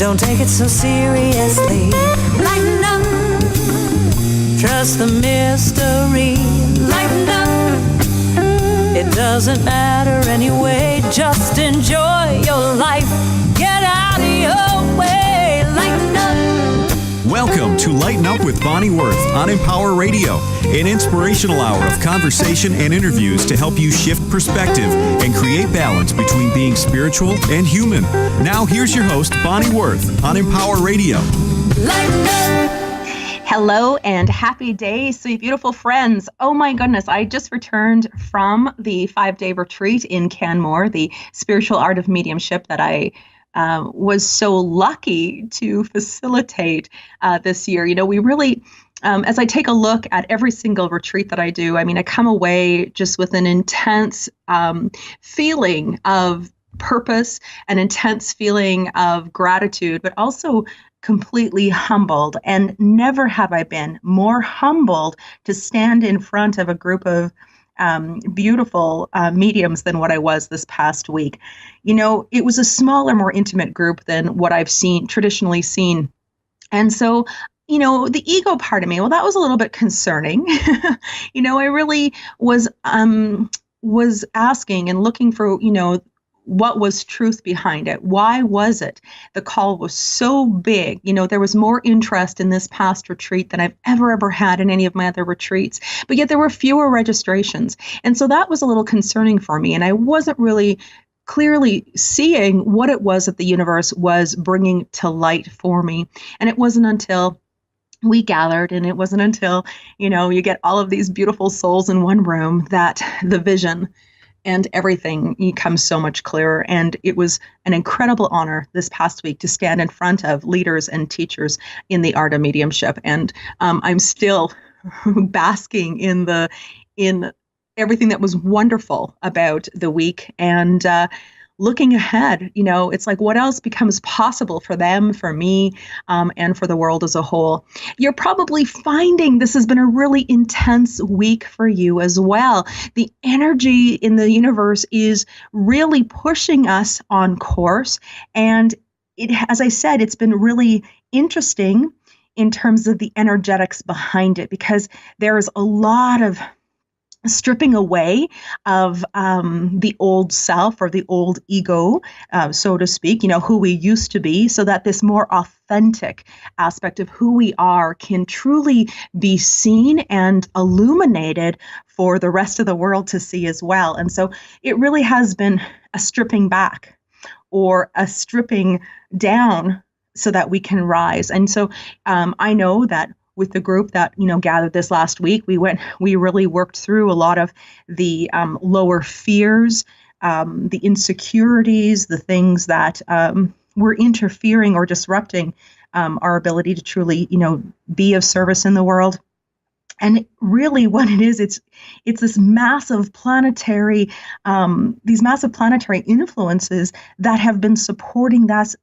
Don't take it so seriously. Lighten up. Trust the mystery. Lighten up. It doesn't matter anyway. Just enjoy your life. Get out of your way. Lighten up. Welcome to Lighten Up with Bonnie Worth on Empower Radio, an inspirational hour of conversation and interviews to help you shift perspective and create balance between being spiritual and human. Now here's your host, Bonnie Worth on Empower Radio. Lighten up. Hello and happy day, sweet, beautiful friends. Oh my goodness, I just returned from the 5-day retreat in Canmore, the spiritual art of mediumship that I was so lucky to facilitate this year. You know, we really, as I take a look at every single retreat that I do, I mean, I come away just with an intense feeling of purpose, an intense feeling of gratitude, but also completely humbled. And never have I been more humbled to stand in front of a group of beautiful mediums than what I was this past week. You know, it was a smaller, more intimate group than what I've traditionally seen. And so, you know, the ego part of me, well, that was a little bit concerning. You know, I really was asking and looking for, you know, what was truth behind it? Why was it? The call was so big. You know, there was more interest in this past retreat than I've ever had in any of my other retreats, but yet there were fewer registrations. And so that was a little concerning for me. And I wasn't really clearly seeing what it was that the universe was bringing to light for me. And it wasn't until we gathered, and it wasn't until, you know, you get all of these beautiful souls in one room that the vision and everything becomes so much clearer. And it was an incredible honor this past week to stand in front of leaders and teachers in the art of mediumship. And I'm still basking in everything that was wonderful about the week. And looking ahead, you know, it's like what else becomes possible for them, for me, and for the world as a whole. You're probably finding this has been a really intense week for you as well. The energy in the universe is really pushing us on course. And it, as I said, it's been really interesting in terms of the energetics behind it, because there is a lot of stripping away of the old self or the old ego, so to speak, you know, who we used to be, so that this more authentic aspect of who we are can truly be seen and illuminated for the rest of the world to see as well. And so it really has been a stripping back or a stripping down so that we can rise. And so I know that with the group that, you know, gathered this last week, we really worked through a lot of the lower fears, the insecurities, the things that were interfering or disrupting our ability to truly, you know, be of service in the world. And really what it is, it's this massive planetary, these massive planetary influences that have been supporting this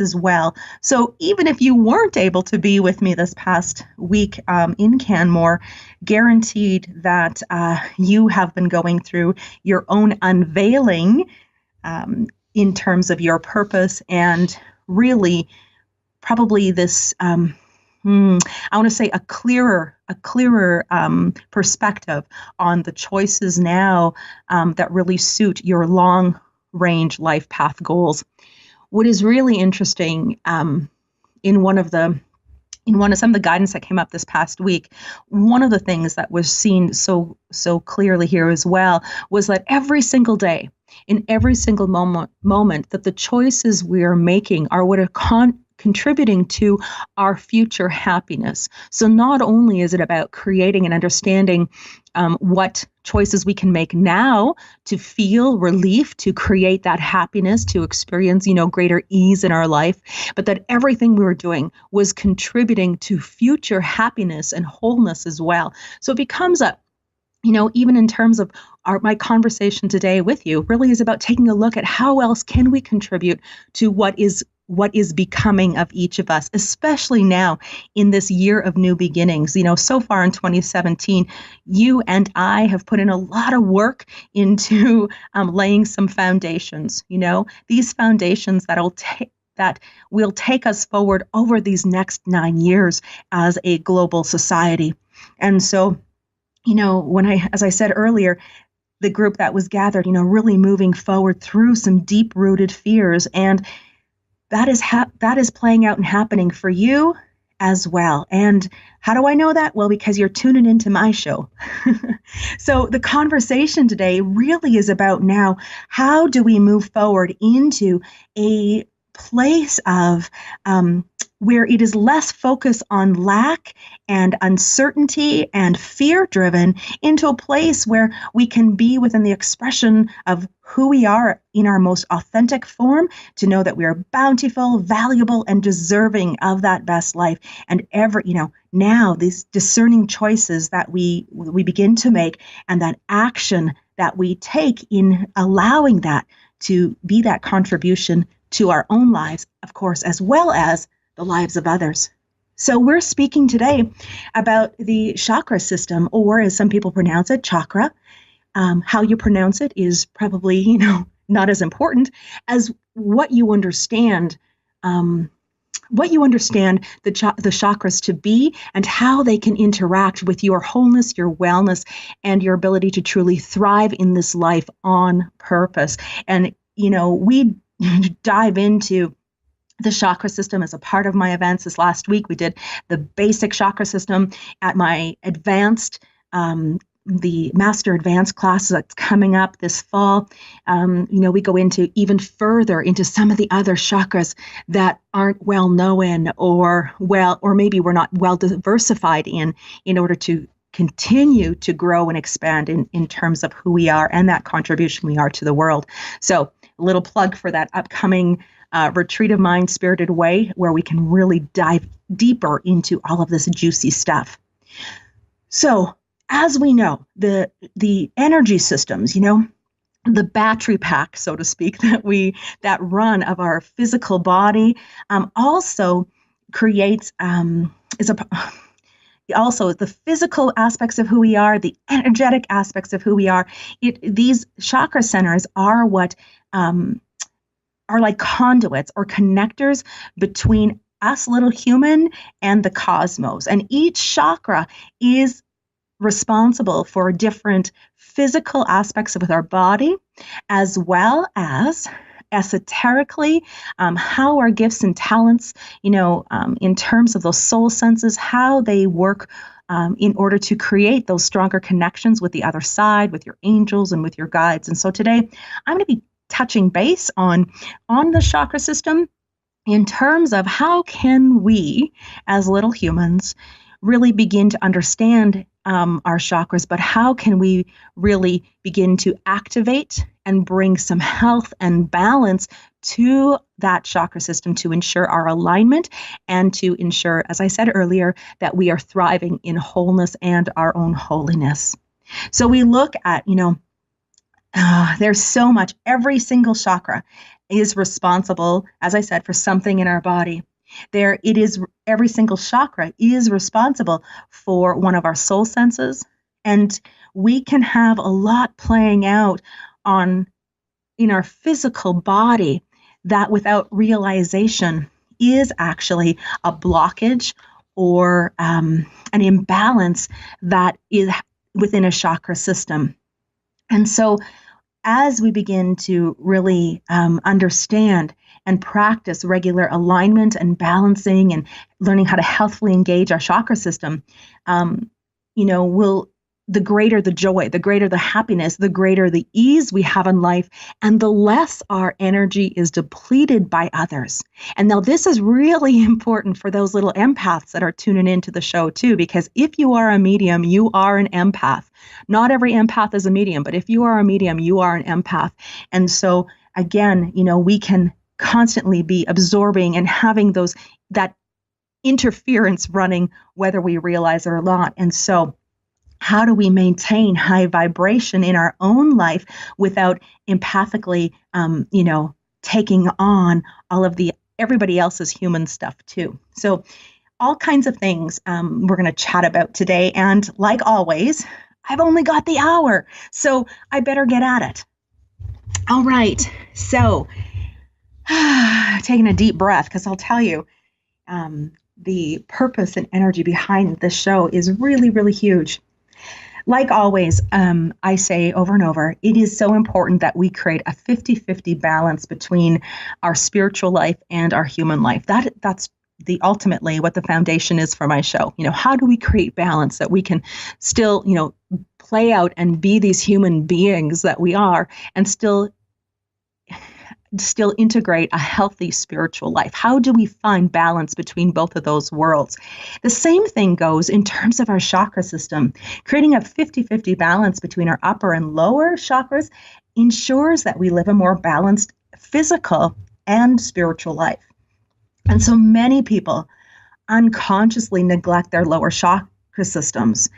as well. So even if you weren't able to be with me this past week in Canmore, guaranteed that you have been going through your own unveiling in terms of your purpose, and really probably this I want to say a clearer perspective on the choices now that really suit your long-range life path goals. What is really interesting in some of the guidance that came up this past week, one of the things that was seen so clearly here as well was that every single day, in every single moment, that the choices we are making are what are contributing to our future happiness. So not only is it about creating and understanding what choices we can make now to feel relief, to create that happiness, to experience, you know, greater ease in our life, but that everything we were doing was contributing to future happiness and wholeness as well. So it becomes you know, even in terms of my conversation today with you, really is about taking a look at how else can we contribute to what is becoming of each of us, especially now in this year of new beginnings. You know, so far in 2017, you and I have put in a lot of work into laying some foundations, you know, these foundations that'll that will take us forward over these next 9 years as a global society. And so, as I said earlier, the group that was gathered, really moving forward through some deep-rooted fears, and that is playing out and happening for you as well. And how do I know that? Well, because you're tuning into my show. So the conversation today really is about now, how do we move forward into a place of where it is less focus on lack and uncertainty and fear-driven, into a place where we can be within the expression of who we are in our most authentic form, to know that we are bountiful, valuable, and deserving of that best life. And now these discerning choices that we begin to make, and that action that we take in allowing that to be that contribution to our own lives, of course, as well as the lives of others. So we're speaking today about the chakra system, or as some people pronounce it, chakra. How you pronounce it is probably, not as important as what you understand the chakras to be, and how they can interact with your wholeness, your wellness, and your ability to truly thrive in this life on purpose. And, we dive into the chakra system as a part of my events. This last week, we did the basic chakra system at my advanced, the Master Advanced class that's coming up this fall. We go into even further into some of the other chakras that aren't well known, or maybe we're not well diversified in order to continue to grow and expand in terms of who we are and that contribution we are to the world. So a little plug for that upcoming retreat of mine, Spirited Way, where we can really dive deeper into all of this juicy stuff. So as we know, the energy systems, the battery pack, so to speak, that run of our physical body, also creates also the physical aspects of who we are, the energetic aspects of who we are. These chakra centers are what are like conduits or connectors between us little human and the cosmos. And each chakra is responsible for different physical aspects of our body, as well as esoterically, how our gifts and talents, in terms of those soul senses, how they work in order to create those stronger connections with the other side, with your angels and with your guides. And so today I'm going to be touching base on the chakra system in terms of how can we as little humans really begin to understand our chakras, but how can we really begin to activate and bring some health and balance to that chakra system to ensure our alignment and to ensure, as I said earlier, that we are thriving in wholeness and our own holiness. So we look at, there's so much. Every single chakra is responsible, as I said, for something in our body. Every single chakra is responsible for one of our soul senses, and we can have a lot playing out in our physical body that, without realization, is actually a blockage or an imbalance that is within a chakra system. And so as we begin to really understand and practice regular alignment and balancing and learning how to healthfully engage our chakra system, the greater the joy, the greater the happiness, the greater the ease we have in life, and the less our energy is depleted by others. And now this is really important for those little empaths that are tuning into the show too, because if you are a medium, you are an empath. Not every empath is a medium, but if you are a medium, you are an empath. And so again, we can constantly be absorbing and having that interference running, whether we realize it or not. And so how do we maintain high vibration in our own life without empathically, taking on all of everybody else's human stuff too? So all kinds of things we're going to chat about today. And like always, I've only got the hour, so I better get at it. All right. So taking a deep breath because I'll tell you, the purpose and energy behind this show is really, really huge. Like always, I say over and over, it is so important that we create a 50-50 balance between our spiritual life and our human life. That's ultimately what the foundation is for my show. How do we create balance that we can still, play out and be these human beings that we are and still integrate a healthy spiritual life? How do we find balance between both of those worlds? The same thing goes in terms of our chakra system. Creating a 50-50 balance between our upper and lower chakras ensures that we live a more balanced physical and spiritual life. And so many people unconsciously neglect their lower chakra systems.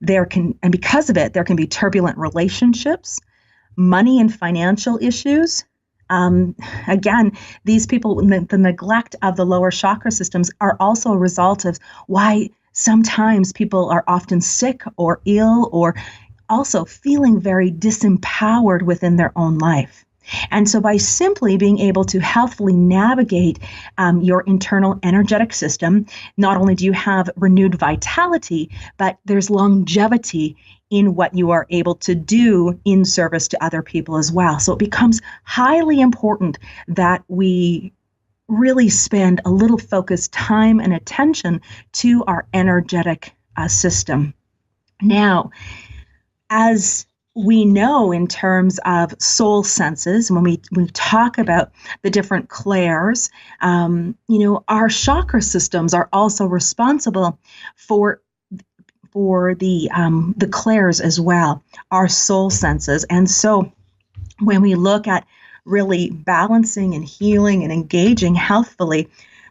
And because of it, there can be turbulent relationships, money and financial issues. Again, these people, the neglect of the lower chakra systems are also a result of why sometimes people are often sick or ill or also feeling very disempowered within their own life. And so by simply being able to healthfully navigate your internal energetic system, not only do you have renewed vitality, but there's longevity in what you are able to do in service to other people as well. So it becomes highly important that we really spend a little focused time and attention to our energetic system. Now, as we know in terms of soul senses, when we talk about the different clairs, our chakra systems are also responsible for the clairs as well, our soul senses. And so when we look at really balancing and healing and engaging healthfully,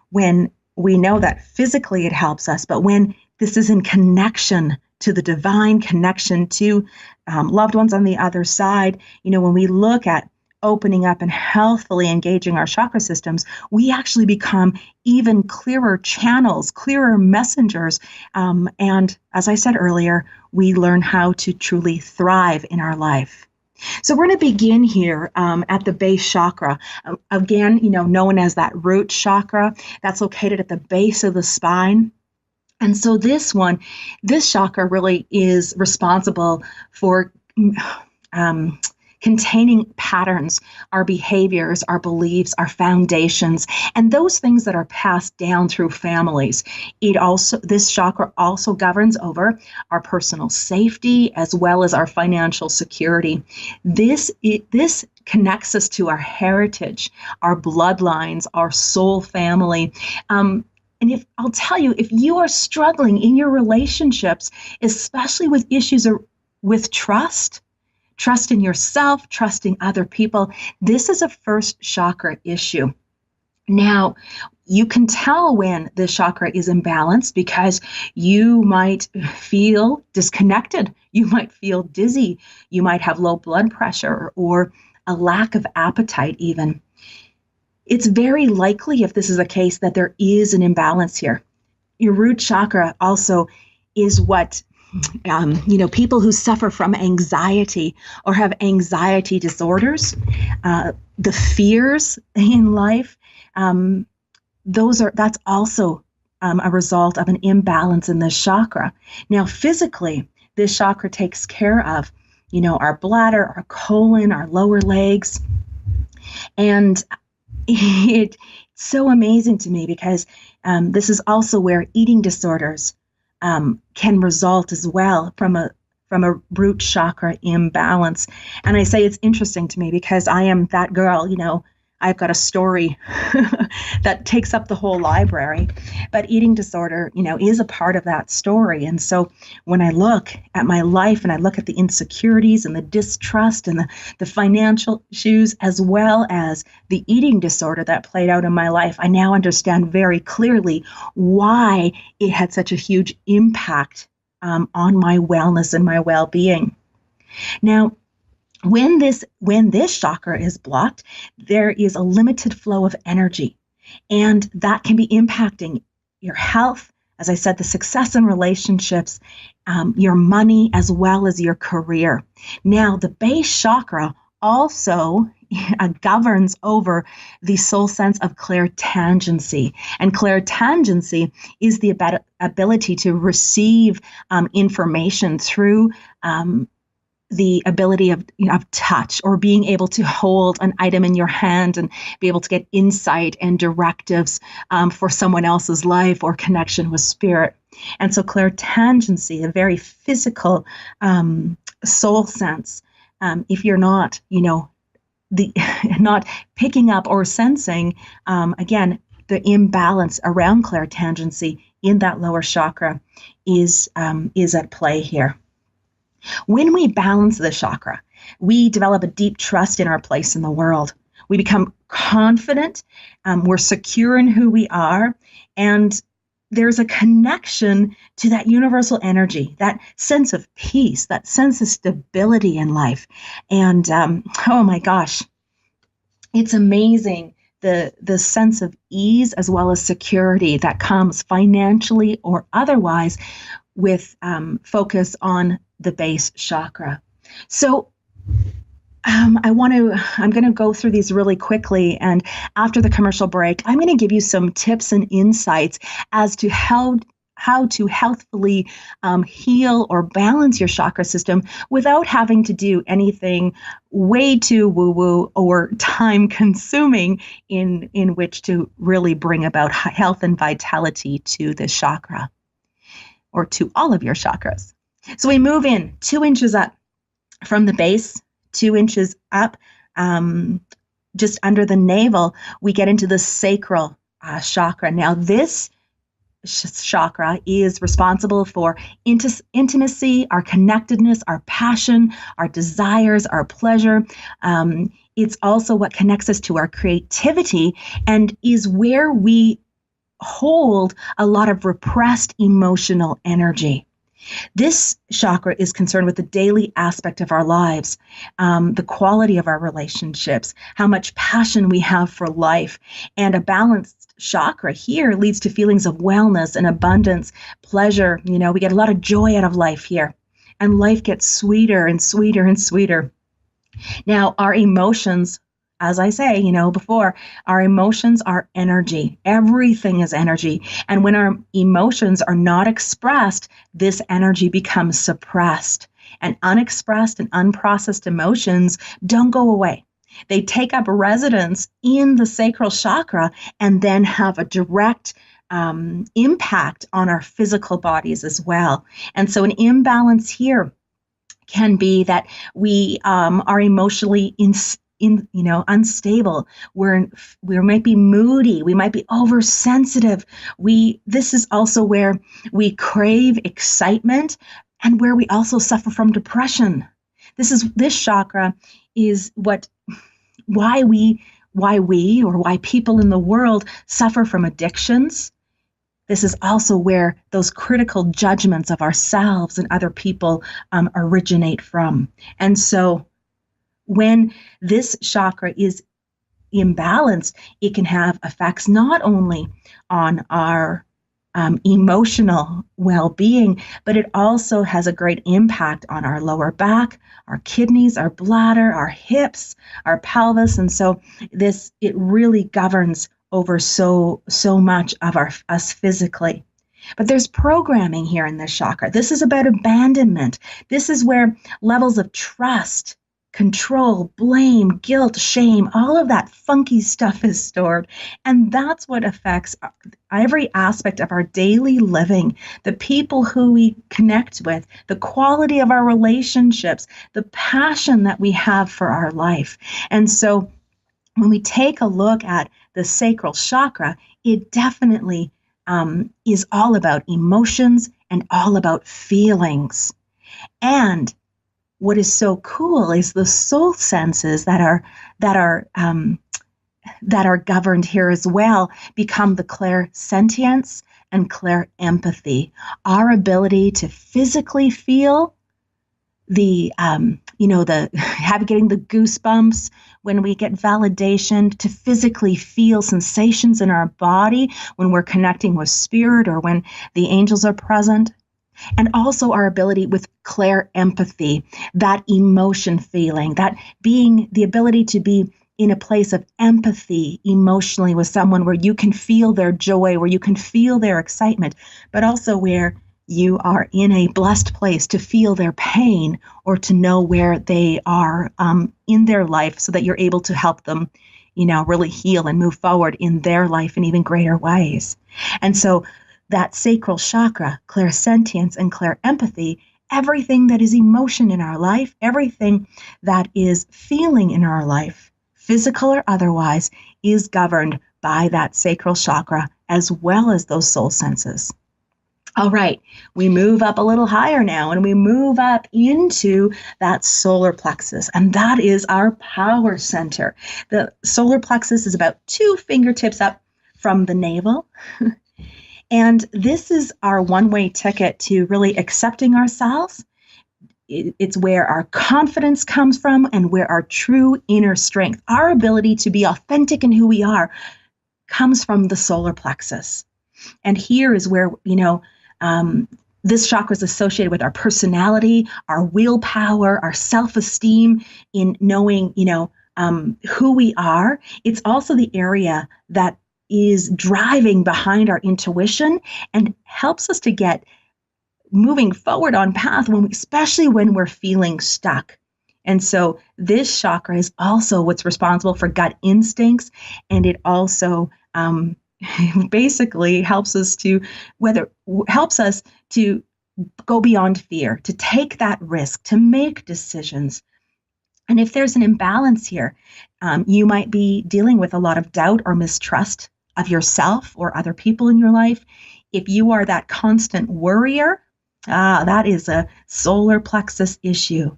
when we know that physically it helps us, but when this is in connection to the divine, connection to loved ones on the other side, when we look at opening up and healthfully engaging our chakra systems, we actually become even clearer channels, clearer messengers. And as I said earlier, we learn how to truly thrive in our life. So we're going to begin here at the base chakra. Again, known as that root chakra, that's located at the base of the spine. And so this chakra really is responsible for containing patterns, our behaviors, our beliefs, our foundations, and those things that are passed down through families. This chakra also governs over our personal safety as well as our financial security. This connects us to our heritage, our bloodlines, our soul family. And I'll tell you, if you are struggling in your relationships, especially with issues with trust in yourself, trusting other people, this is a first chakra issue. Now, you can tell when the chakra is imbalanced because you might feel disconnected. You might feel dizzy. You might have low blood pressure or a lack of appetite even. It's very likely, if this is the case, that there is an imbalance here. Your root chakra also is what, people who suffer from anxiety or have anxiety disorders, the fears in life, that's also a result of an imbalance in this chakra. Now, physically, this chakra takes care of, our bladder, our colon, our lower legs, and it's so amazing to me because this is also where eating disorders can result as well from a root chakra imbalance. And I say it's interesting to me because I am that girl, I've got a story that takes up the whole library, but eating disorder, is a part of that story. And so when I look at my life and I look at the insecurities and the distrust and the financial issues, as well as the eating disorder that played out in my life, I now understand very clearly why it had such a huge impact on my wellness and my well-being. Now, when this chakra is blocked, there is a limited flow of energy, and that can be impacting your health, as I said, the success in relationships, your money, as well as your career. Now, the base chakra also governs over the soul sense of clairtangency. And clairtangency is the ability to receive information through the ability of touch, or being able to hold an item in your hand and be able to get insight and directives for someone else's life or connection with spirit. And so clairtangency, a very physical soul sense, if you're not, not picking up or sensing, again, the imbalance around clairtangency in that lower chakra is at play here. When we balance the chakra, we develop a deep trust in our place in the world. We become confident, we're secure in who we are, and there's a connection to that universal energy, that sense of peace, that sense of stability in life. And oh my gosh, it's amazing the sense of ease as well as security that comes financially or otherwise with focus on the base chakra. So I'm going to go through these really quickly, and after the commercial break, I'm going to give you some tips and insights as to how to healthfully heal or balance your chakra system without having to do anything way too woo-woo or time-consuming in which to really bring about health and vitality to the chakra, or to all of your chakras. So we move in 2 inches up from the base, 2 inches up, just under the navel, we get into the sacral chakra. Now, this chakra is responsible for intimacy, our connectedness, our passion, our desires, our pleasure. It's also what connects us to our creativity, and is where we hold a lot of repressed emotional energy. This chakra is concerned with the daily aspect of our lives, the quality of our relationships, how much passion we have for life. And a balanced chakra here leads to feelings of wellness and abundance, pleasure. We get a lot of joy out of life here. And life gets sweeter and sweeter and sweeter. Now, our emotions, as I say, before, our emotions are energy. Everything is energy. And when our emotions are not expressed, this energy becomes suppressed. And unexpressed and unprocessed emotions don't go away. They take up residence in the sacral chakra and then have a direct impact on our physical bodies as well. And so an imbalance here can be that we are emotionally unstable. We might be moody. We might be oversensitive. This is also where we crave excitement, and where we also suffer from depression. This chakra is why people in the world suffer from addictions. This is also where those critical judgments of ourselves and other people originate from. And so when this chakra is imbalanced, it can have effects not only on our emotional well-being, but it also has a great impact on our lower back, our kidneys, our bladder, our hips, our pelvis. And so it really governs over so much of us physically. But there's programming here in this chakra. This is about abandonment. This is where levels of trust, control, blame, guilt, shame, all of that funky stuff is stored. And that's what affects every aspect of our daily living, the people who we connect with, the quality of our relationships, the passion that we have for our life. And so when we take a look at the sacral chakra, it definitely is all about emotions and all about feelings. And what is so cool is the soul senses that are governed here as well become the clairsentience and clairempathy. Our ability to physically feel getting the goosebumps when we get validation, to physically feel sensations in our body when we're connecting with spirit or when the angels are present. And also our ability with clair empathy, that emotion feeling, that being the ability to be in a place of empathy emotionally with someone where you can feel their joy, where you can feel their excitement, but also where you are in a blessed place to feel their pain or to know where they are in their life so that you're able to help them, really heal and move forward in their life in even greater ways. And so that sacral chakra, clairsentience and clairempathy, everything that is emotion in our life, everything that is feeling in our life, physical or otherwise, is governed by that sacral chakra as well as those soul senses. All right, we move up a little higher now, and we move up into that solar plexus, and that is our power center. The solar plexus is about 2 fingertips up from the navel. And this is our one-way ticket to really accepting ourselves. It's where our confidence comes from and where our true inner strength, our ability to be authentic in who we are, comes from the solar plexus. And here is where, this chakra is associated with our personality, our willpower, our self-esteem in knowing, who we are. It's also the area that is driving behind our intuition and helps us to get moving forward on path, especially when we're feeling stuck. And so this chakra is also what's responsible for gut instincts, and it also basically helps us to go beyond fear, to take that risk, to make decisions. And if there's an imbalance here, you might be dealing with a lot of doubt or mistrust of yourself or other people in your life. If you are that constant worrier, that is a solar plexus issue.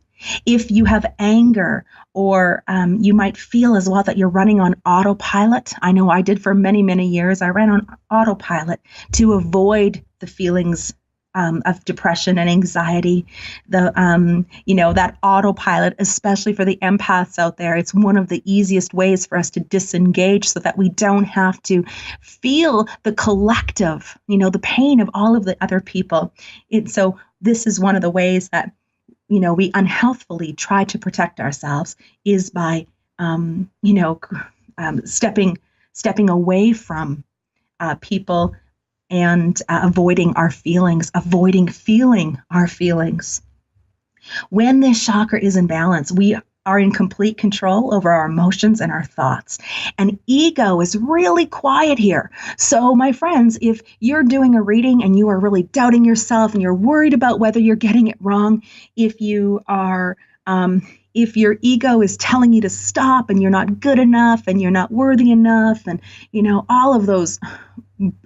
If you have anger, or you might feel as well that you're running on autopilot. I know I did for many, many years. I ran on autopilot to avoid the feelings of depression and anxiety. That autopilot, especially for the empaths out there, it's one of the easiest ways for us to disengage so that we don't have to feel the collective, the pain of all of the other people. So this is one of the ways that, we unhealthfully try to protect ourselves is by, stepping away from people and avoiding feeling our feelings. When this chakra is in balance, we are in complete control over our emotions and our thoughts. And ego is really quiet here. So my friends, if you're doing a reading and you are really doubting yourself and you're worried about whether you're getting it wrong, if you are, if your ego is telling you to stop and you're not good enough and you're not worthy enough, and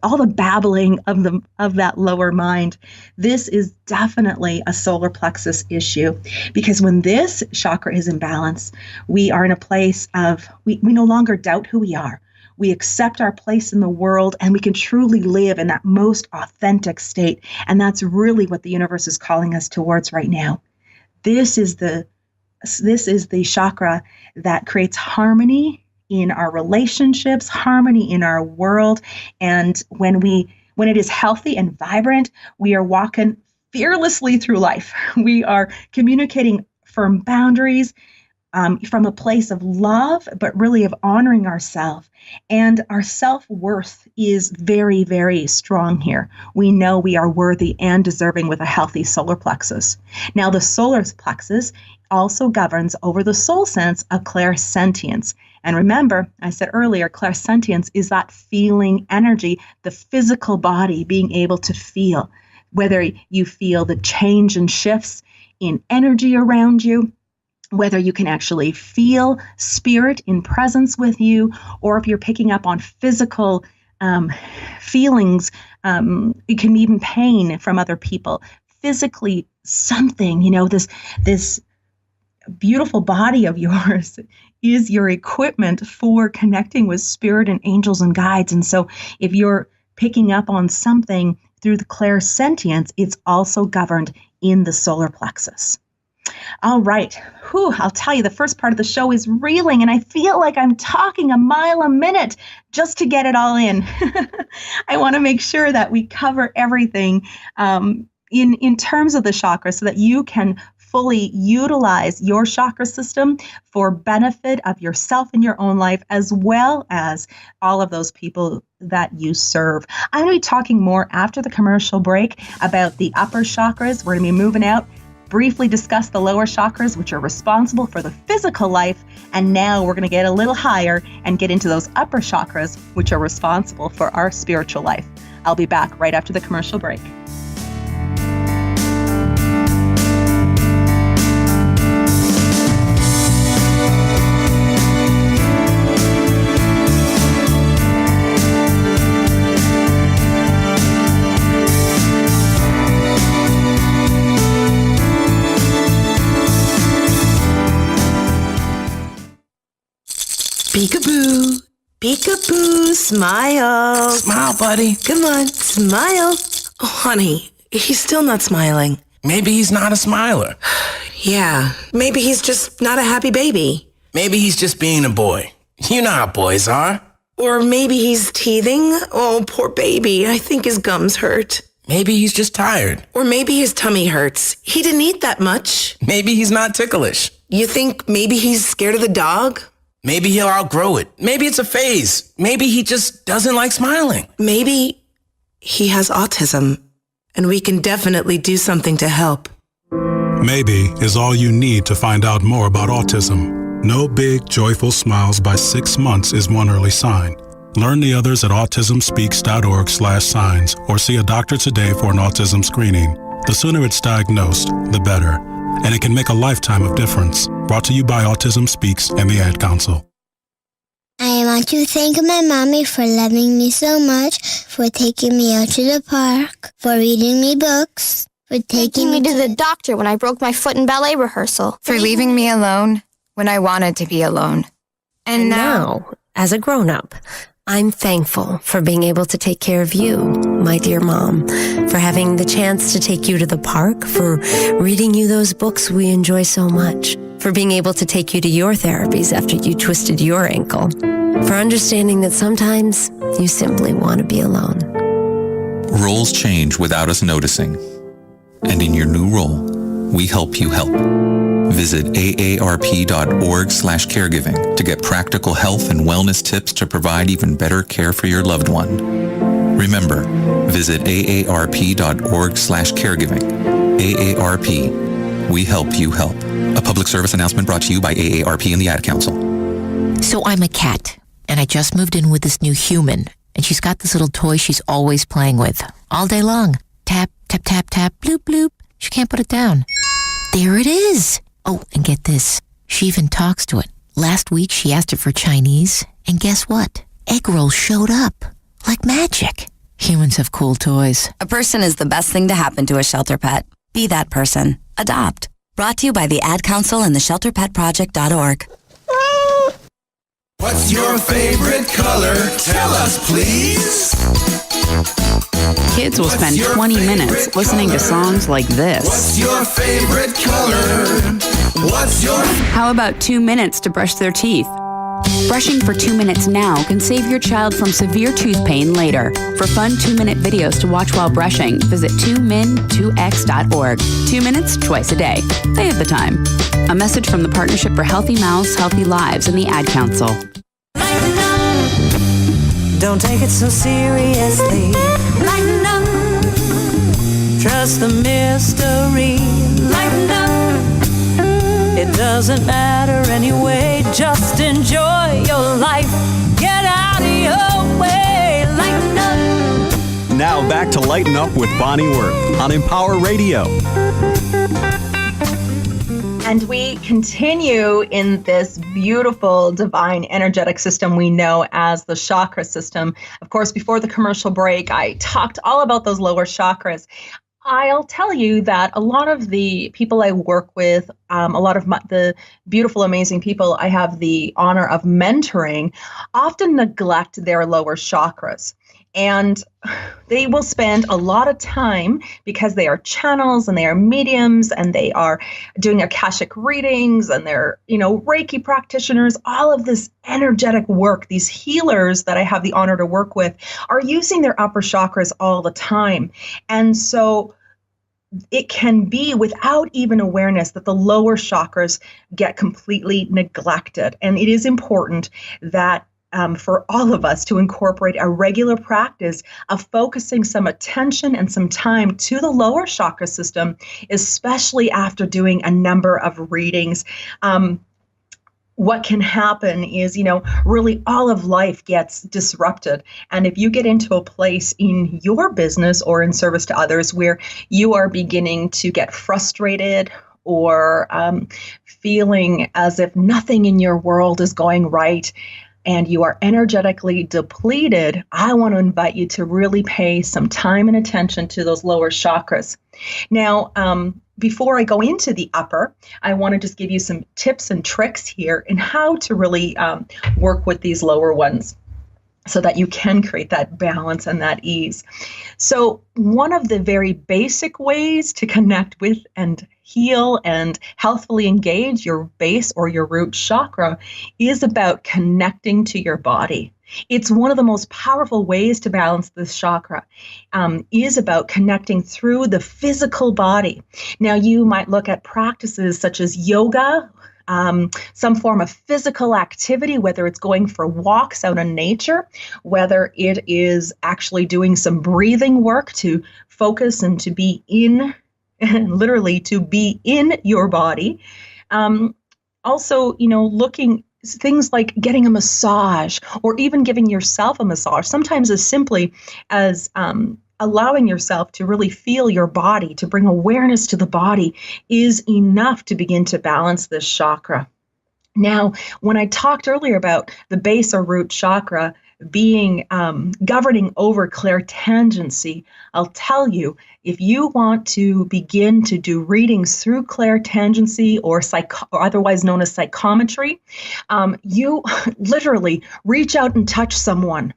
all the babbling of that lower mind, this is definitely a solar plexus issue. Because when this chakra is in balance, we are in a place of, we no longer doubt who we are. We accept our place in the world, and we can truly live in that most authentic state. And that's really what the universe is calling us towards right now. This is the chakra that creates harmony in our relationships, harmony in our world. And when it is healthy and vibrant, we are walking fearlessly through life. We are communicating firm boundaries from a place of love, but really of honoring ourselves. And our self-worth is very, very strong here. We know we are worthy and deserving with a healthy solar plexus. Now, the solar plexus also governs over the soul sense of clairsentience. And remember, I said earlier, clairsentience is that feeling energy, the physical body being able to feel, whether you feel the change and shifts in energy around you, whether you can actually feel spirit in presence with you, or if you're picking up on physical feelings, it can be even pain from other people. Physically, something, this beautiful body of yours is your equipment for connecting with spirit and angels and guides. And so if you're picking up on something through the clairsentience, it's also governed in the solar plexus. All right. I'll tell you, the first part of the show is reeling, and I feel like I'm talking a mile a minute just to get it all in. I want to make sure that we cover everything in terms of the chakras, so that you can fully utilize your chakra system for benefit of yourself in your own life, as well as all of those people that you serve. I'm going to be talking more after the commercial break about the upper chakras. We're going to be moving out, briefly discuss the lower chakras, which are responsible for the physical life. And now we're going to get a little higher and get into those upper chakras, which are responsible for our spiritual life. I'll be back right after the commercial break. Peekaboo. Peekaboo. Smile. Smile, buddy. Come on, smile. Oh, honey, he's still not smiling. Maybe he's not a smiler. Yeah, maybe he's just not a happy baby. Maybe he's just being a boy. You know how boys are. Or maybe he's teething. Oh, poor baby. I think his gums hurt. Maybe he's just tired. Or maybe his tummy hurts. He didn't eat that much. Maybe he's not ticklish. You think maybe he's scared of the dog? Maybe he'll outgrow it. Maybe it's a phase. Maybe he just doesn't like smiling. Maybe he has autism, and we can definitely do something to help. Maybe is all you need to find out more about autism. No big, joyful smiles by 6 months is one early sign. Learn the others at autismspeaks.org/signs or see a doctor today for an autism screening. The sooner it's diagnosed, the better. And it can make a lifetime of difference. Brought to you by Autism Speaks and the Ad Council. I want to thank my mommy for loving me so much, for taking me out to the park, for reading me books, for taking me to the doctor when I broke my foot in ballet rehearsal, for leaving me alone when I wanted to be alone. And now, as a grown-up, I'm thankful for being able to take care of you, my dear mom, for having the chance to take you to the park, for reading you those books we enjoy so much, for being able to take you to your therapies after you twisted your ankle, for understanding that sometimes you simply want to be alone. Roles change without us noticing. And in your new role, we help you help. Visit aarp.org/caregiving to get practical health and wellness tips to provide even better care for your loved one. Remember, visit aarp.org/caregiving. AARP, we help you help. A public service announcement brought to you by AARP and the Ad Council. So I'm a cat, and I just moved in with this new human, and she's got this little toy she's always playing with, all day long. Tap, tap, tap, tap, bloop, bloop. She can't put it down. There it is. Oh, and get this. She even talks to it. Last week, she asked it for Chinese, and guess what? Egg rolls showed up. Like magic. Humans have cool toys. A person is the best thing to happen to a shelter pet. Be that person. Adopt. Brought to you by the Ad Council and the ShelterPetProject.org. What's your favorite color? Tell us, please. Kids will spend 20 minutes listening to songs like this. What's your favorite color? How about 2 minutes to brush their teeth? Brushing for 2 minutes now can save your child from severe tooth pain later. For fun 2-minute videos to watch while brushing, visit 2min2x.org. 2 minutes twice a day. They have the time. A message from the Partnership for Healthy Mouths, Healthy Lives and the Ad Council. Don't take it so seriously. Lighten up. Trust the mystery. Lighten up. It doesn't matter anyway. Just enjoy your life. Get out of your way. Lighten up. Now back to Lighten Up with Bonnie Worth on Empower Radio. And we continue in this beautiful divine energetic system we know as the chakra system. Of course, before the commercial break, I talked all about those lower chakras. I'll tell you that a lot of the people I work with, a lot of the beautiful, amazing people I have the honor of mentoring, often neglect their lower chakras. And they will spend a lot of time, because they are channels and they are mediums and they are doing Akashic readings and they're, Reiki practitioners, all of this energetic work, these healers that I have the honor to work with are using their upper chakras all the time. And so it can be without even awareness that the lower chakras get completely neglected. And it is important that for all of us to incorporate a regular practice of focusing some attention and some time to the lower chakra system, especially after doing a number of readings. What can happen is, really all of life gets disrupted. And if you get into a place in your business or in service to others where you are beginning to get frustrated or feeling as if nothing in your world is going right, and you are energetically depleted, I want to invite you to really pay some time and attention to those lower chakras. Now, before I go into the upper, I want to just give you some tips and tricks here in how to really work with these lower ones so that you can create that balance and that ease. So one of the very basic ways to connect with and heal and healthfully engage your base or your root chakra is about connecting to your body. It's one of the most powerful ways to balance this chakra, is about connecting through the physical body. Now, you might look at practices such as yoga, some form of physical activity, whether it's going for walks out in nature, whether it is actually doing some breathing work to focus and to be in, literally to be in your body. Also, looking things like getting a massage or even giving yourself a massage, sometimes as simply as allowing yourself to really feel your body, to bring awareness to the body, is enough to begin to balance this chakra. Now, when I talked earlier about the base or root chakra being governing over clairtangency, I'll tell you, if you want to begin to do readings through clairtangency or otherwise known as psychometry, you literally reach out and touch someone.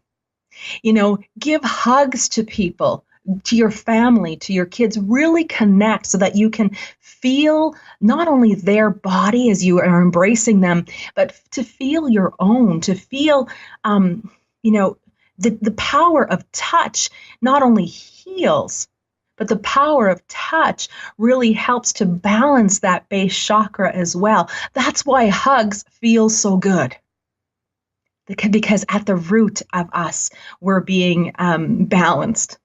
Give hugs to people, to your family, to your kids. Really connect so that you can feel not only their body as you are embracing them, but to feel your own, to feel the power of touch not only heals, but the power of touch really helps to balance that base chakra as well. That's why hugs feel so good. Because at the root of us, we're being balanced.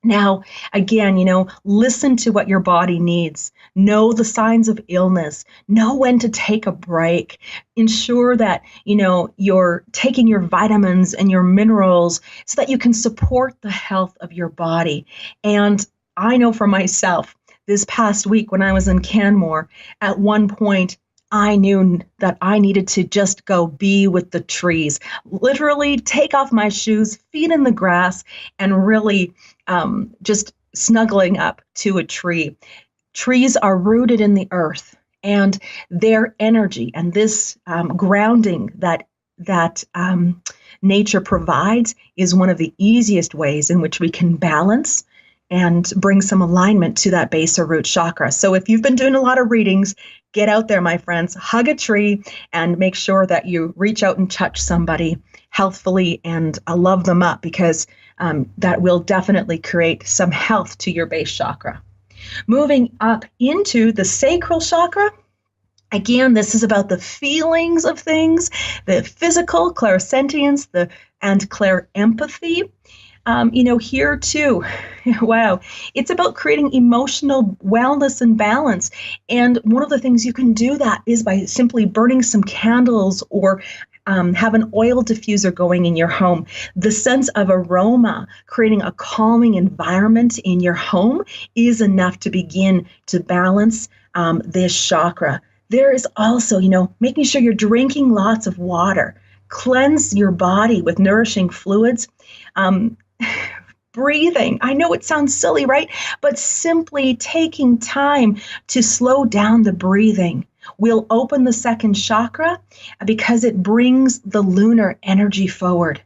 Now, again, listen to what your body needs. Know the signs of illness. Know when to take a break. Ensure that, you're taking your vitamins and your minerals so that you can support the health of your body. And I know for myself, this past week when I was in Canmore, at one point, I knew that I needed to just go be with the trees, literally take off my shoes, feet in the grass, and really just snuggling up to a tree. Trees are rooted in the earth, and their energy and this grounding that nature provides is one of the easiest ways in which we can balance and bring some alignment to that base or root chakra. So if you've been doing a lot of readings, get out there, my friends, hug a tree and make sure that you reach out and touch somebody healthfully and love them up, because that will definitely create some health to your base chakra. Moving up into the sacral chakra, again, this is about the feelings of things, the physical, clairsentience, and clairempathy. Here too, wow, it's about creating emotional wellness and balance. And one of the things you can do that is by simply burning some candles or have an oil diffuser going in your home. The sense of aroma, creating a calming environment in your home, is enough to begin to balance this chakra. There is also, making sure you're drinking lots of water. Cleanse your body with nourishing fluids. Breathing. I know it sounds silly, right? But simply taking time to slow down the breathing will open the second chakra because it brings the lunar energy forward.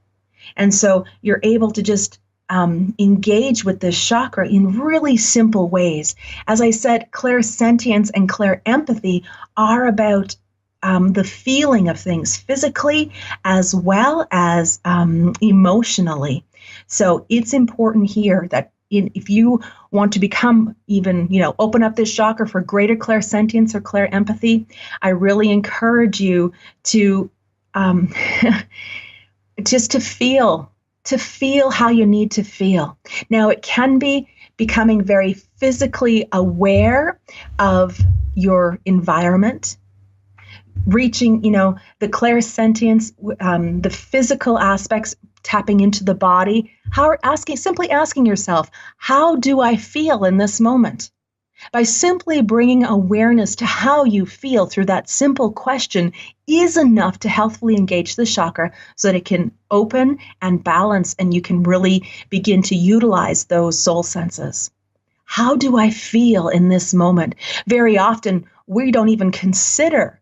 And so you're able to just engage with this chakra in really simple ways. As I said, clairsentience and clairempathy are about the feeling of things physically as well as emotionally. So it's important here that, if you want to become even, open up this chakra for greater clairsentience or clairempathy, I really encourage you to just to feel how you need to feel. Now, it can be becoming very physically aware of your environment, reaching, the clairsentience, the physical aspects, tapping into the body. Simply asking yourself, how do I feel in this moment? By simply bringing awareness to how you feel through that simple question is enough to healthfully engage the chakra so that it can open and balance, and you can really begin to utilize those soul senses. How do I feel in this moment? Very often, we don't even consider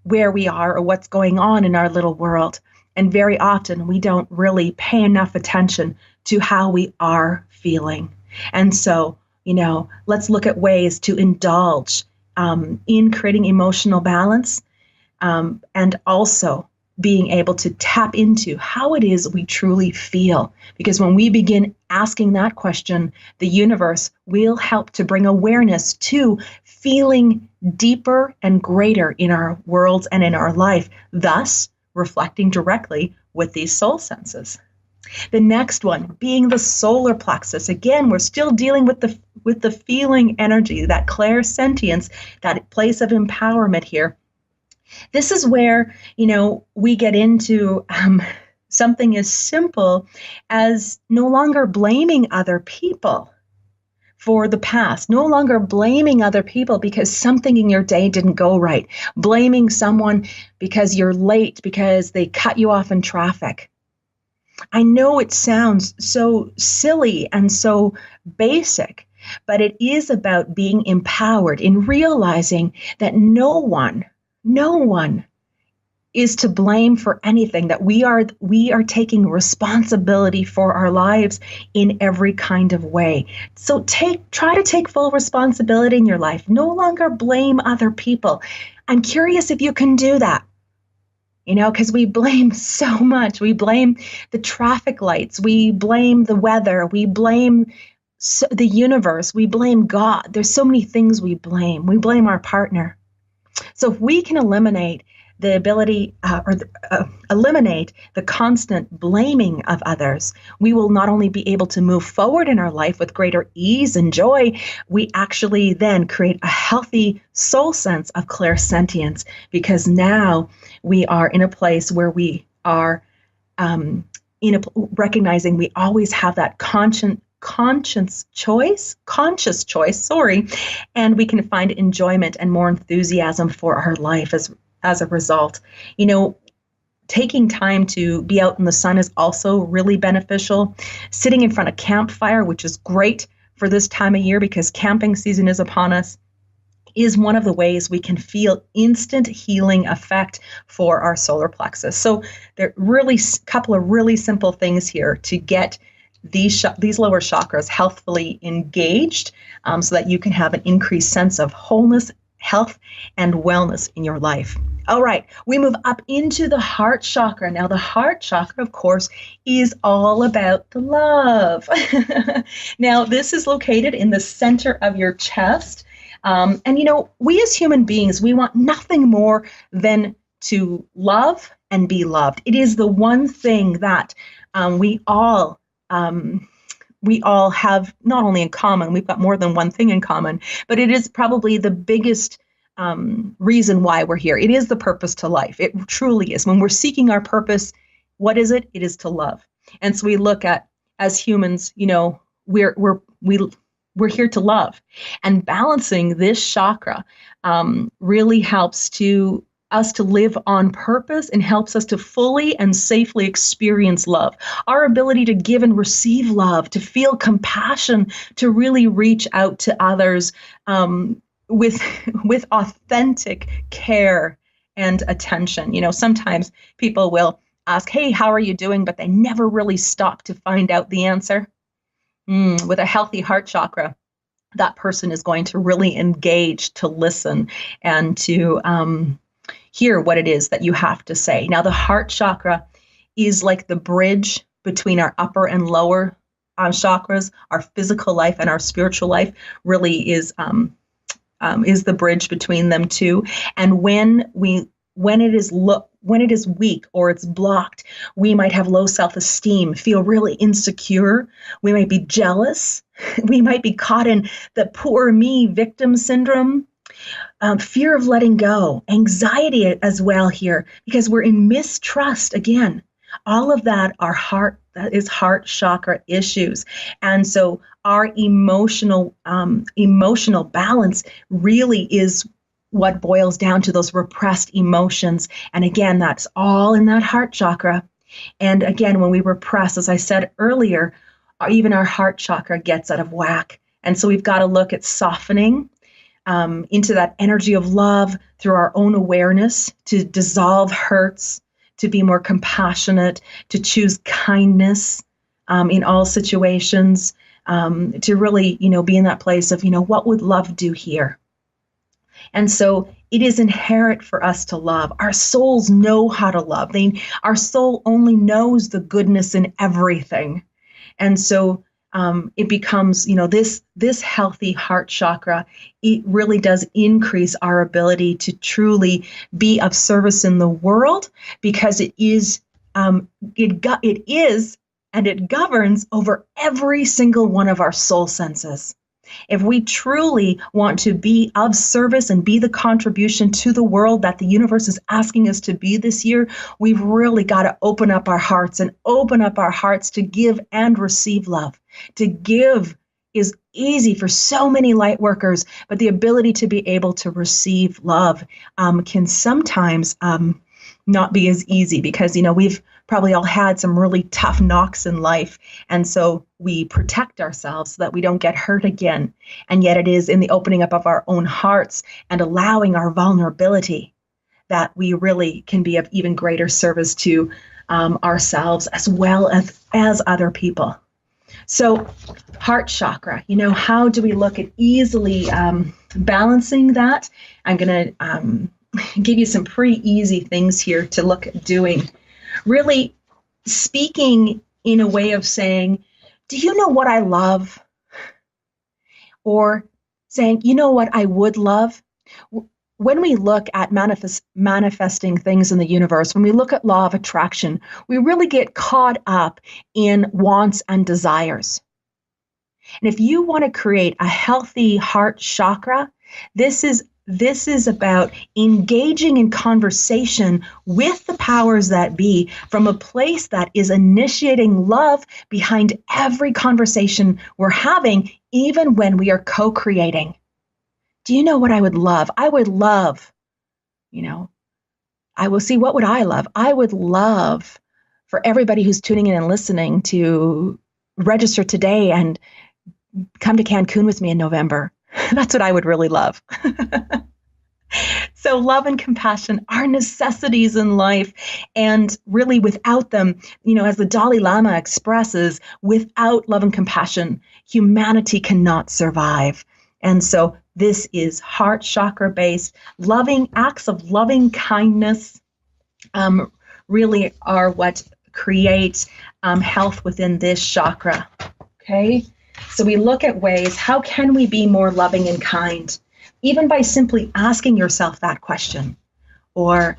where we are or what's going on in our little world. And very often, we don't really pay enough attention to how we are feeling. And so, let's look at ways to indulge in creating emotional balance, and also being able to tap into how it is we truly feel. Because when we begin asking that question, the universe will help to bring awareness to feeling deeper and greater in our worlds and in our life, thus reflecting directly with these soul senses. The next one being the solar plexus. Again, we're still dealing with the feeling energy, that clairsentience, that place of empowerment here. This is where, we get into something as simple as no longer blaming other people for the past, no longer blaming other people because something in your day didn't go right, blaming someone because you're late, because they cut you off in traffic. I know it sounds so silly and so basic, but it is about being empowered in realizing that no one is to blame for anything, that we are taking responsibility for our lives in every kind of way. So try to take full responsibility in your life. No longer blame other people. I'm curious if you can do that. Because we blame so much. We blame the traffic lights. We blame the weather. We blame the universe. We blame God. There's so many things we blame. We blame our partner. So if we can eliminate the ability eliminate the constant blaming of others, we will not only be able to move forward in our life with greater ease and joy, we actually then create a healthy soul sense of clairsentience, because now we are in a place where we are recognizing we always have that conscious choice, and we can find enjoyment and more enthusiasm for our life as a result. Taking time to be out in the sun is also really beneficial. Sitting in front of campfire, which is great for this time of year because camping season is upon us, is one of the ways we can feel instant healing effect for our solar plexus. So there are really a couple of really simple things here to get these lower chakras healthfully engaged, so that you can have an increased sense of wholeness, health, and wellness in your life. All right, we move up into the heart chakra. Now, the heart chakra, of course, is all about the love. Now, this is located in the center of your chest. And, we as human beings, we want nothing more than to love and be loved. It is the one thing that we all have not only in common, we've got more than one thing in common, but it is probably the biggest reason why we're here. It is the purpose to life. It truly is. When we're seeking our purpose, what is it? It is to love. And so we look at, as humans, we're here to love, and balancing this chakra really helps us to live on purpose and helps us to fully and safely experience love. Our ability to give and receive love, to feel compassion, to really reach out to others with authentic care and attention. Sometimes people will ask, hey, how are you doing? But they never really stop to find out the answer. With a healthy heart chakra, that person is going to really engage, to listen, and to hear what it is that you have to say. Now, the heart chakra is like the bridge between our upper and lower chakras, our physical life and our spiritual life, really is the bridge between them two. And when it is weak or it's blocked, we might have low self-esteem, feel really insecure. We might be jealous. We might be caught in the poor me victim syndrome, fear of letting go, anxiety as well here, because we're in mistrust again. All of that is heart chakra issues. And so our emotional balance really is what boils down to those repressed emotions. And again, that's all in that heart chakra. And again, when we repress, as I said earlier, even our heart chakra gets out of whack. And so we've got to look at softening into that energy of love through our own awareness, to dissolve hurts, to be more compassionate, to choose kindness in all situations, to really, be in that place of, what would love do here? And so it is inherent for us to love. Our souls know how to love. Our soul only knows the goodness in everything. And so it becomes, this healthy heart chakra, it really does increase our ability to truly be of service in the world, because it is and it governs over every single one of our soul senses. If we truly want to be of service and be the contribution to the world that the universe is asking us to be this year, we've really got to open up our hearts to give and receive love. To give is easy for so many light workers, but the ability to be able to receive love can sometimes not be as easy, because, we've probably all had some really tough knocks in life. And so we protect ourselves so that we don't get hurt again. And yet it is in the opening up of our own hearts and allowing our vulnerability that we really can be of even greater service to ourselves as well as other people. So heart chakra, how do we look at easily balancing that? I'm going to give you some pretty easy things here to look at doing. Really speaking in a way of saying, do you know what I love? Or saying, you know what I would love? When we look at manifesting things in the universe, when we look at law of attraction, we really get caught up in wants and desires. And if you want to create a healthy heart chakra, this is about engaging in conversation with the powers that be from a place that is initiating love behind every conversation we're having, even when we are co-creating. Do you know what I would love? I would love, I will see, what would I love? I would love for everybody who's tuning in and listening to register today and come to Cancun with me in November. That's what I would really love. So love and compassion are necessities in life. And really without them, as the Dalai Lama expresses, without love and compassion, humanity cannot survive. And so this is heart chakra based. Loving acts of loving kindness really are what create health within this chakra. Okay. So we look at ways, how can we be more loving and kind? Even by simply asking yourself that question, or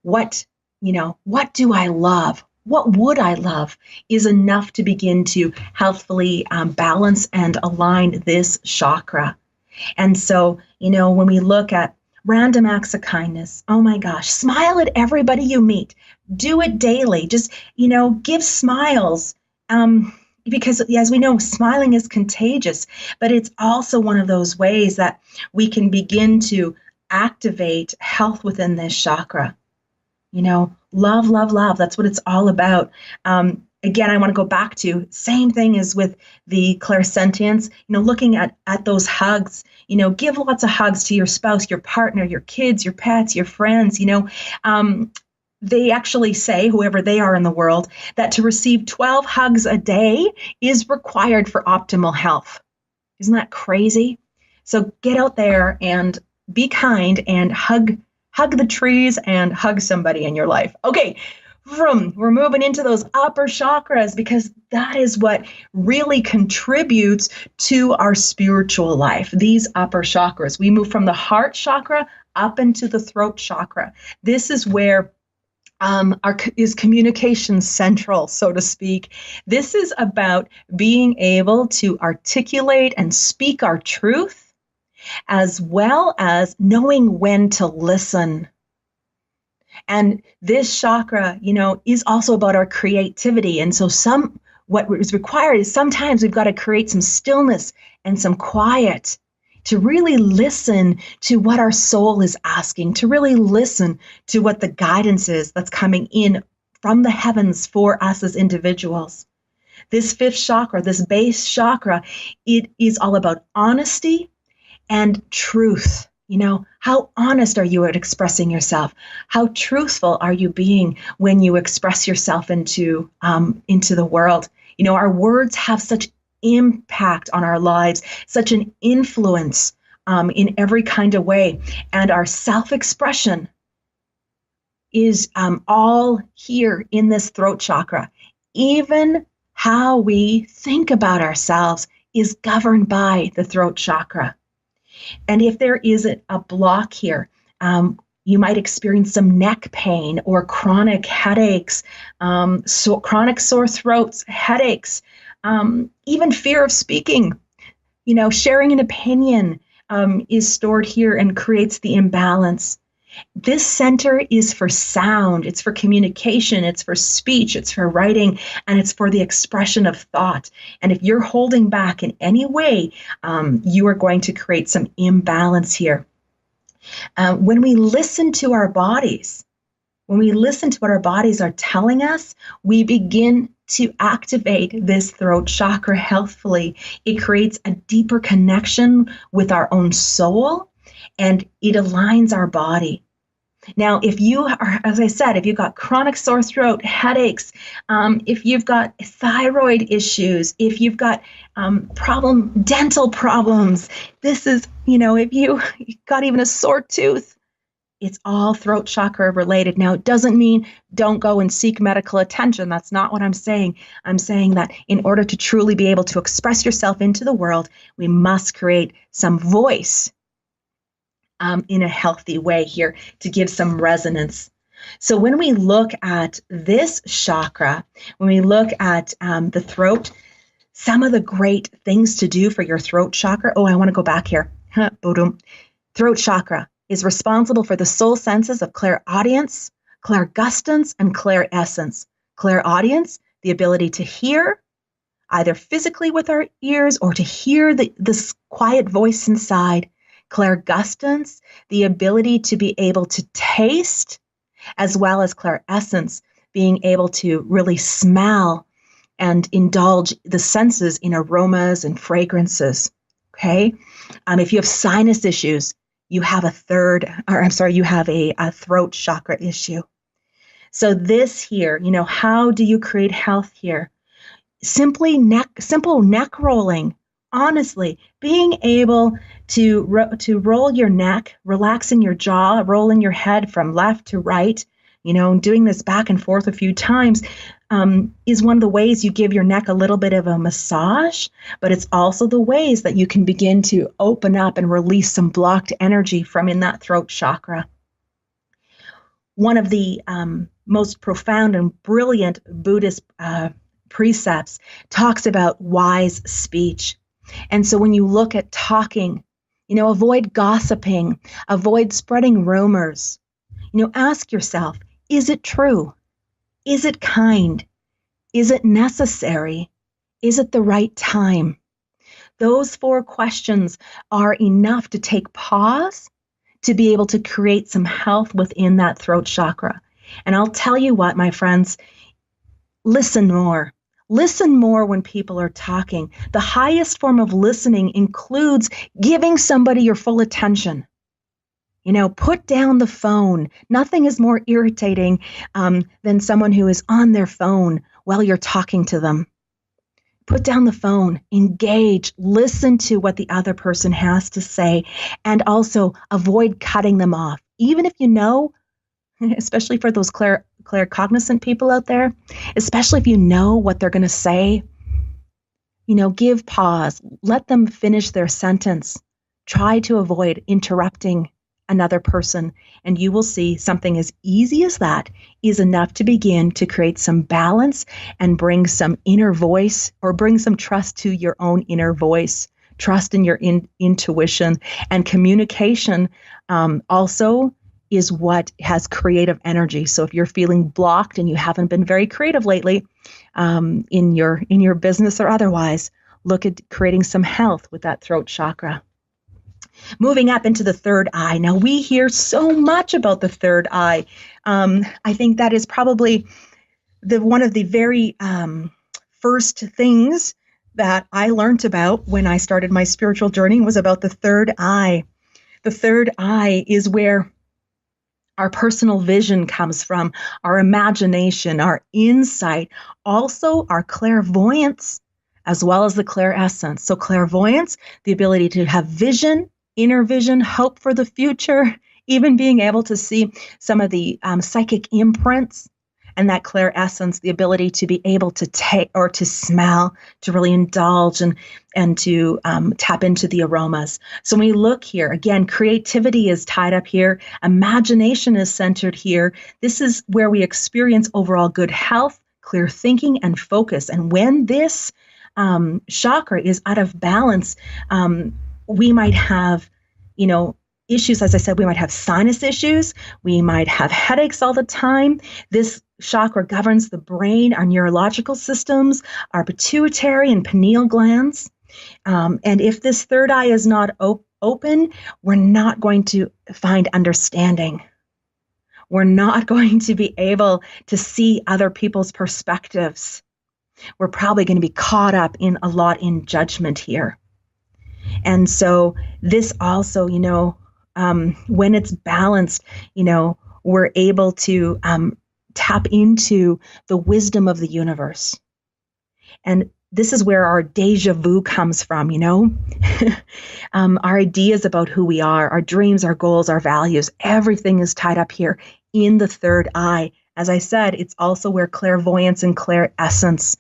what do I love? What would I love is enough to begin to healthfully balance and align this chakra. And so, when we look at random acts of kindness, oh my gosh, smile at everybody you meet. Do it daily. Just, give smiles. Because as we know, smiling is contagious, but it's also one of those ways that we can begin to activate health within this chakra. Love, love, love. That's what it's all about. Again, I want to go back to same thing as with the clairsentience, looking at those hugs, give lots of hugs to your spouse, your partner, your kids, your pets, your friends, They actually say, whoever they are in the world, that to receive 12 hugs a day is required for optimal health. Isn't that crazy? So get out there and be kind and hug the trees and hug somebody in your life. Okay, vroom, we're moving into those upper chakras, because that is what really contributes to our spiritual life. These upper chakras. We move from the heart chakra up into the throat chakra. This is where is communication central, so to speak. This is about being able to articulate and speak our truth, as well as knowing when to listen. And this chakra, is also about our creativity. And so what is required is sometimes we've got to create some stillness and some quiet to really listen to what our soul is asking, to really listen to what the guidance is that's coming in from the heavens for us as individuals. This fifth chakra, this base chakra, it is all about honesty and truth. How honest are you at expressing yourself? How truthful are you being when you express yourself into the world? Our words have such impact on our lives, such an influence in every kind of way. And our self-expression is all here in this throat chakra. Even how we think about ourselves is governed by the throat chakra. And if there is a block here, you might experience some neck pain or chronic headaches, chronic sore throats, headaches, even fear of speaking. Sharing an opinion is stored here and creates the imbalance. This center is for sound, it's for communication, it's for speech, it's for writing, and it's for the expression of thought. And if you're holding back in any way, you are going to create some imbalance here. When we listen to our bodies, when we listen to what our bodies are telling us, we begin to activate this throat chakra healthfully. It creates a deeper connection with our own soul, and it aligns our body. Now, if you are, as I said, if you've got chronic sore throat, headaches, if you've got thyroid issues, if you've got dental problems, this is, if you've got even a sore tooth, it's all throat chakra related. Now, it doesn't mean don't go and seek medical attention. That's not what I'm saying. I'm saying that in order to truly be able to express yourself into the world, we must create some voice in a healthy way here to give some resonance. So when we look at this chakra, when we look at the throat, some of the great things to do for your throat chakra. Oh, I want to go back here. Throat chakra is responsible for the soul senses of clairaudience, clairgustance, and clairessence. Clairaudience, the ability to hear, either physically with our ears or to hear this quiet voice inside. Clairgustance, the ability to be able to taste, as well as clairessence, being able to really smell and indulge the senses in aromas and fragrances. Okay? If you have sinus issues, you have a throat chakra issue. So this here, how do you create health here? Simple neck rolling. Honestly, being able to roll your neck, relaxing your jaw, rolling your head from left to right, doing this back and forth a few times is one of the ways you give your neck a little bit of a massage, but it's also the ways that you can begin to open up and release some blocked energy from in that throat chakra. One of the most profound and brilliant Buddhist precepts talks about wise speech. And so when you look at talking, avoid gossiping, avoid spreading rumors. Ask yourself, is it true? Is it kind? Is it necessary? Is it the right time? Those 4 questions are enough to take pause to be able to create some health within that throat chakra. And I'll tell you what, my friends, listen more. Listen more when people are talking. The highest form of listening includes giving somebody your full attention. Put down the phone. Nothing is more irritating than someone who is on their phone while you're talking to them. Put down the phone, engage, listen to what the other person has to say, and also avoid cutting them off. Even if especially for those claircognizant people out there, especially if you know what they're going to say, give pause, let them finish their sentence. Try to avoid interrupting another person, and you will see something as easy as that is enough to begin to create some balance and bring some inner voice, or bring some trust to your own inner voice, trust in your intuition. And communication also is what has creative energy. So if you're feeling blocked and you haven't been very creative lately, in your business or otherwise, look at creating some health with that throat chakra. Moving up into the third eye. Now, we hear so much about the third eye. I think that is probably one of the very first things that I learned about when I started my spiritual journey was about the third eye. The third eye is where our personal vision comes from, our imagination, our insight, also our clairvoyance, as well as the clairessence. So clairvoyance, the ability to have vision, inner vision, hope for the future, even being able to see some of the psychic imprints, and that clairessence, the ability to be able to take or to smell, to really indulge and to tap into the aromas. So when we look here, again, creativity is tied up here. Imagination is centered here. This is where we experience overall good health, clear thinking, and focus. And when this chakra is out of balance, we might have, issues. As I said, we might have sinus issues. We might have headaches all the time. This chakra governs the brain, our neurological systems, our pituitary and pineal glands. And if this third eye is not open, we're not going to find understanding. We're not going to be able to see other people's perspectives. We're probably going to be caught up in a lot in judgment here. And so this also, when it's balanced, we're able to tap into the wisdom of the universe. And this is where our deja vu comes from, our ideas about who we are, our dreams, our goals, our values, everything is tied up here in the third eye. As I said, it's also where clairvoyance and clairessence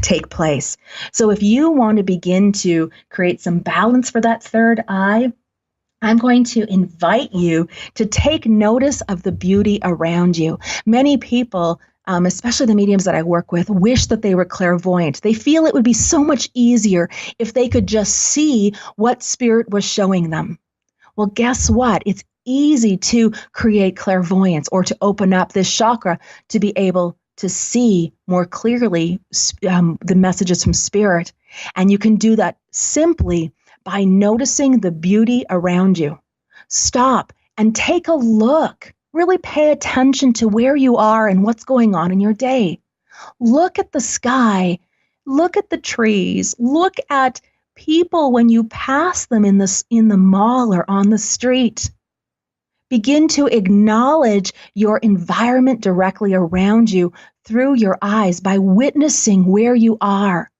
take place. So if you want to begin to create some balance for that third eye, I'm going to invite you to take notice of the beauty around you. Many people, especially the mediums that I work with, wish that they were clairvoyant. They feel it would be so much easier if they could just see what spirit was showing them. Well, guess what? It's easy to create clairvoyance, or to open up this chakra to be able to see more clearly the messages from spirit. And you can do that simply by noticing the beauty around you. Stop and take a look. Really pay attention to where you are and what's going on in your day. Look at the sky. Look at the trees. Look at people when you pass them in the mall or on the street. Begin to acknowledge your environment directly around you through your eyes by witnessing where you are.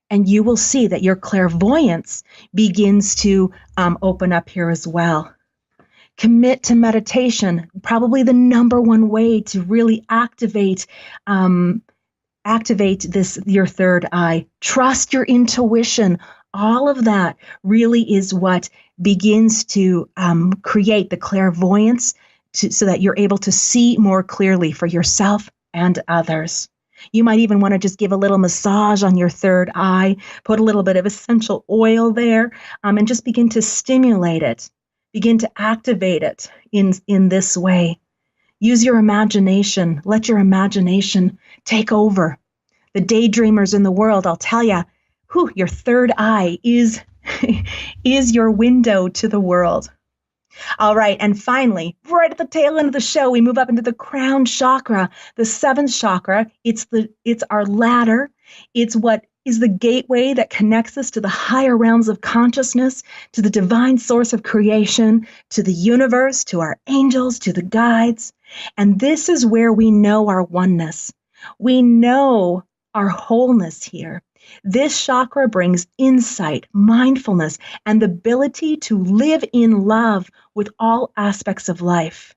And you will see that your clairvoyance begins to open up here as well. Commit to meditation, probably the number one way to really activate your third eye. Trust your intuition. All of that really is what begins to create the clairvoyance so that you're able to see more clearly for yourself and others. You might even want to just give a little massage on your third eye, put a little bit of essential oil there, and just begin to stimulate it. Begin to activate it in this way. Use your imagination. Let your imagination take over. The daydreamers in the world, I'll tell you, your third eye is your window to the world. All right, and finally, right at the tail end of the show, we move up into the crown chakra, the seventh chakra. It's our ladder. It's what is the gateway that connects us to the higher realms of consciousness, to the divine source of creation, to the universe, to our angels, to the guides. And this is where we know our oneness. We know our wholeness here. This chakra brings insight, mindfulness, and the ability to live in love with all aspects of life.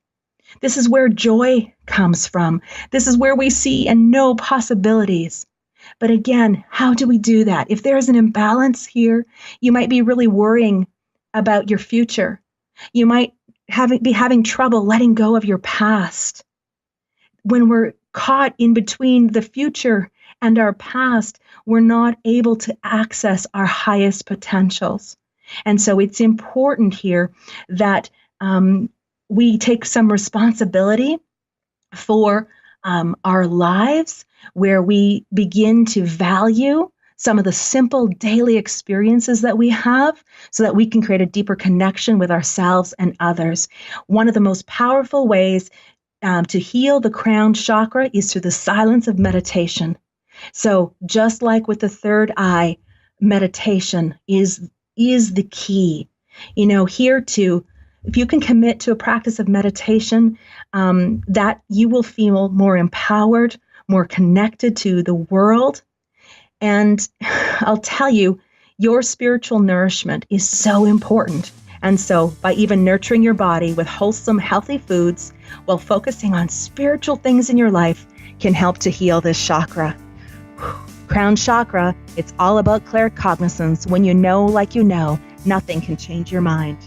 This is where joy comes from. This is where we see and know possibilities. But again, how do we do that? If there's an imbalance here, you might be really worrying about your future. You might be having trouble letting go of your past. When we're caught in between the future and our past, we're not able to access our highest potentials. And so it's important here that we take some responsibility for our lives, where we begin to value some of the simple daily experiences that we have so that we can create a deeper connection with ourselves and others. One of the most powerful ways to heal the crown chakra is through the silence of meditation. So just like with the third eye, meditation is the key. Here too, if you can commit to a practice of meditation, that you will feel more empowered, more connected to the world. And I'll tell you, your spiritual nourishment is so important. And so by even nurturing your body with wholesome, healthy foods while focusing on spiritual things in your life can help to heal this chakra. Crown chakra, it's all about claircognizance. When you know like you know, nothing can change your mind.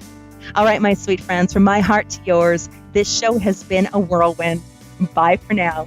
All right, my sweet friends, from my heart to yours, this show has been a whirlwind. Bye for now.